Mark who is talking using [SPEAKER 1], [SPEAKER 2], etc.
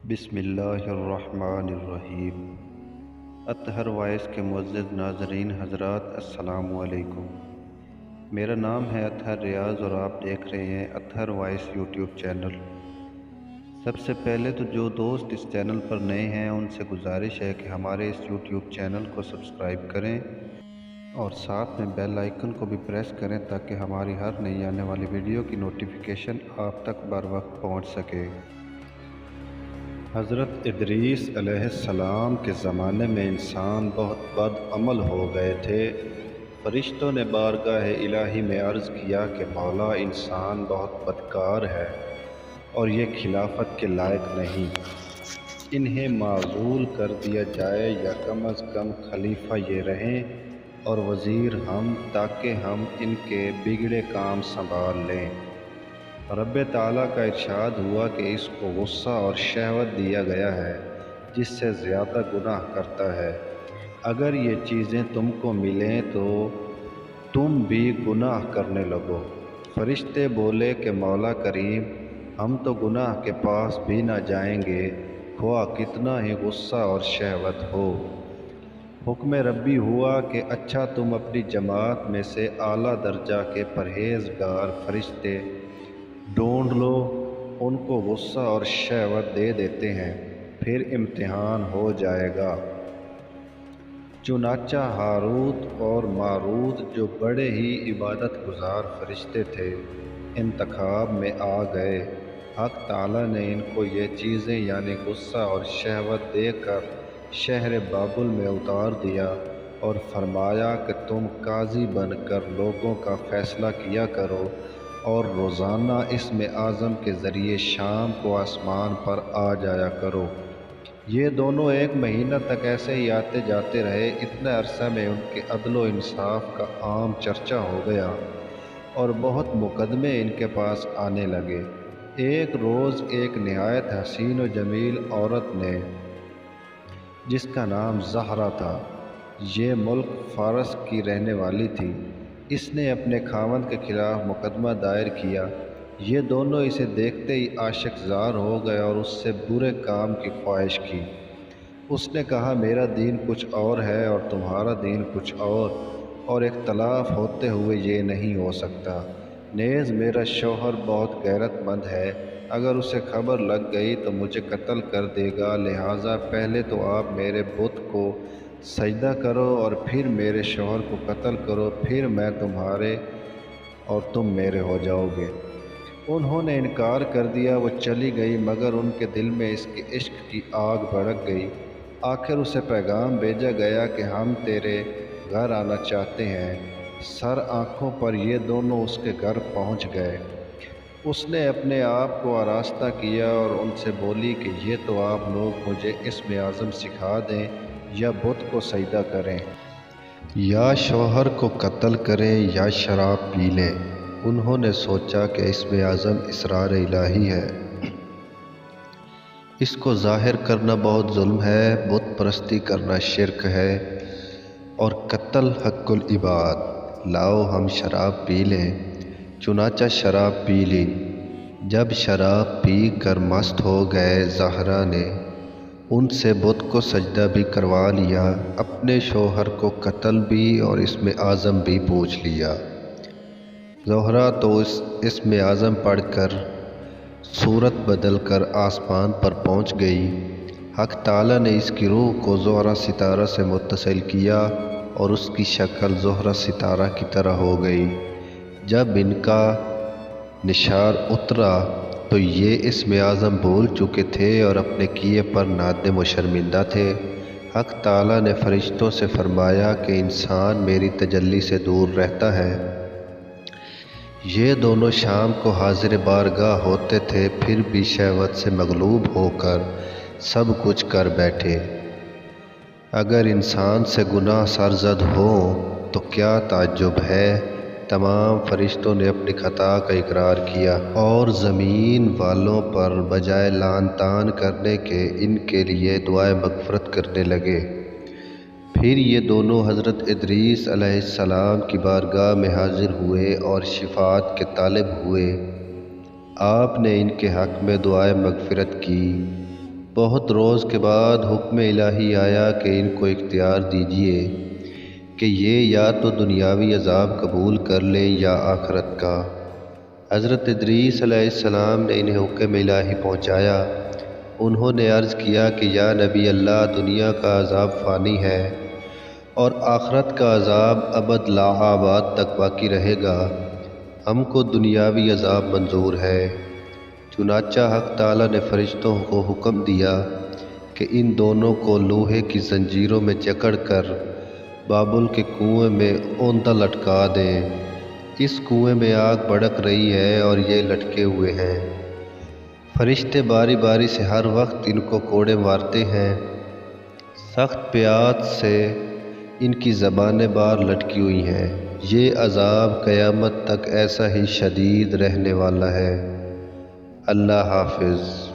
[SPEAKER 1] بسم اللہ الرحمن الرحیم۔ اطہر وائس کے معزز ناظرین حضرات، السلام علیکم۔ میرا نام ہے اطہر ریاض اور آپ دیکھ رہے ہیں اطہر وائس یوٹیوب چینل۔ سب سے پہلے تو جو دوست اس چینل پر نئے ہیں ان سے گزارش ہے کہ ہمارے اس یوٹیوب چینل کو سبسکرائب کریں اور ساتھ میں بیل آئیکن کو بھی پریس کریں تاکہ ہماری ہر نئی آنے والی ویڈیو کی نوٹیفیکیشن آپ تک بر وقت پہنچ سکے۔ حضرت ادریس علیہ السلام کے زمانے میں انسان بہت بد عمل ہو گئے تھے۔ فرشتوں نے بارگاہ الہی میں عرض کیا کہ مولا، انسان بہت بدکار ہے اور یہ خلافت کے لائق نہیں، انہیں معزول کر دیا جائے یا کم از کم خلیفہ یہ رہیں اور وزیر ہم، تاکہ ہم ان کے بگڑے کام سنبھال لیں۔ رب تعالیٰ کا ارشاد ہوا کہ اس کو غصہ اور شہوت دیا گیا ہے جس سے زیادہ گناہ کرتا ہے۔ اگر یہ چیزیں تم کو ملیں تو تم بھی گناہ کرنے لگو۔ فرشتے بولے کہ مولا کریم، ہم تو گناہ کے پاس بھی نہ جائیں گے خواہ کتنا ہی غصہ اور شہوت ہو۔ حکم ربی ہوا کہ اچھا، تم اپنی جماعت میں سے اعلیٰ درجہ کے پرہیزگار فرشتے ڈھونڈ لو، ان کو غصہ اور شہوت دے دیتے ہیں، پھر امتحان ہو جائے گا۔ چنانچہ ہاروت اور ماروت جو بڑے ہی عبادت گزار فرشتے تھے انتخاب میں آ گئے۔ حق تعالیٰ نے ان کو یہ چیزیں یعنی غصہ اور شہوت دے کر شہر بابل میں اتار دیا اور فرمایا کہ تم قاضی بن کر لوگوں کا فیصلہ کیا کرو اور روزانہ اسم اعظم کے ذریعے شام کو آسمان پر آ جایا کرو۔ یہ دونوں 1 مہینہ تک ایسے ہی آتے جاتے رہے۔ اتنے عرصہ میں ان کے عدل و انصاف کا عام چرچا ہو گیا اور بہت مقدمے ان کے پاس آنے لگے۔ ایک روز ایک نہایت حسین و جمیل عورت نے، جس کا نام زہرا تھا، یہ ملک فارس کی رہنے والی تھی، اس نے اپنے خاوند کے خلاف مقدمہ دائر کیا۔ یہ دونوں اسے دیکھتے ہی عاشق زار ہو گئے اور اس سے برے کام کی خواہش کی۔ اس نے کہا، میرا دین کچھ اور ہے اور تمہارا دین کچھ اور اختلاف ہوتے ہوئے یہ نہیں ہو سکتا۔ نیز میرا شوہر بہت غیرت مند ہے، اگر اسے خبر لگ گئی تو مجھے قتل کر دے گا، لہٰذا پہلے تو آپ میرے بت کو سجدہ کرو اور پھر میرے شوہر کو قتل کرو، پھر میں تمہارے اور تم میرے ہو جاؤ گے۔ انہوں نے انکار کر دیا۔ وہ چلی گئی مگر ان کے دل میں اس کے عشق کی آگ بھڑک گئی۔ آخر اسے پیغام بھیجا گیا کہ ہم تیرے گھر آنا چاہتے ہیں۔ سر آنکھوں پر یہ دونوں اس کے گھر پہنچ گئے۔ اس نے اپنے آپ کو آراستہ کیا اور ان سے بولی کہ یہ تو آپ لوگ مجھے اسم اعظم سکھا دیں یا بت کو سجدہ کریں، یا شوہر کو قتل کریں یا شراب پی لیں۔ انہوں نے سوچا کہ اسم اعظم اسرار الہی ہے، اس کو ظاہر کرنا بہت ظلم ہے، بت پرستی کرنا شرک ہے اور قتل حق العباد، لاؤ ہم شراب پی لیں۔ چنانچہ شراب پی لی۔ جب شراب پی کر مست ہو گئے، زہرا نے ان سے بت کو سجدہ بھی کروا لیا، اپنے شوہر کو قتل بھی اور اسم اعظم بھی پوچھ لیا۔ زہرا تو اسم اعظم پڑھ کر صورت بدل کر آسمان پر پہنچ گئی۔ حق تعالیٰ نے اس کی روح کو زہرہ ستارہ سے متصل کیا اور اس کی شکل زہرہ ستارہ کی طرح ہو گئی۔ جب ان کا نشار اترا تو یہ اسم اعظم بھول چکے تھے اور اپنے کیے پر نادم و شرمندہ تھے۔ حق تعالیٰ نے فرشتوں سے فرمایا کہ انسان میری تجلی سے دور رہتا ہے۔ یہ دونوں شام کو حاضر بارگاہ ہوتے تھے، پھر بھی شہوت سے مغلوب ہو کر سب کچھ کر بیٹھے۔ اگر انسان سے گناہ سرزد ہوں تو کیا تعجب ہے۔ تمام فرشتوں نے اپنی خطا کا اقرار کیا اور زمین والوں پر بجائے لعن طعن کرنے کے ان کے لیے دعائے مغفرت کرنے لگے۔ پھر یہ دونوں حضرت ادریس علیہ السلام کی بارگاہ میں حاضر ہوئے اور شفاعت کے طالب ہوئے۔ آپ نے ان کے حق میں دعائے مغفرت کی۔ بہت روز کے بعد حکم الہی آیا کہ ان کو اختیار دیجیے کہ یہ یا تو دنیاوی عذاب قبول کر لیں یا آخرت کا۔ حضرت ادریس علیہ السلام نے انہیں حکم الہی پہنچایا۔ انہوں نے عرض کیا کہ یا نبی اللہ، دنیا کا عذاب فانی ہے اور آخرت کا عذاب ابد لا آباد تک باقی رہے گا، ہم کو دنیاوی عذاب منظور ہے۔ چنانچہ حق تعالیٰ نے فرشتوں کو حکم دیا کہ ان دونوں کو لوہے کی زنجیروں میں جکڑ کر بابل کے کنویں میں اوندا لٹکا دیں۔ اس کنویں میں آگ بھڑک رہی ہے اور یہ لٹکے ہوئے ہیں۔ فرشتے باری باری سے ہر وقت ان کو کوڑے مارتے ہیں۔ سخت پیاس سے ان کی زبانیں باہر لٹکی ہوئی ہیں۔ یہ عذاب قیامت تک ایسا ہی شدید رہنے والا ہے۔ اللہ حافظ۔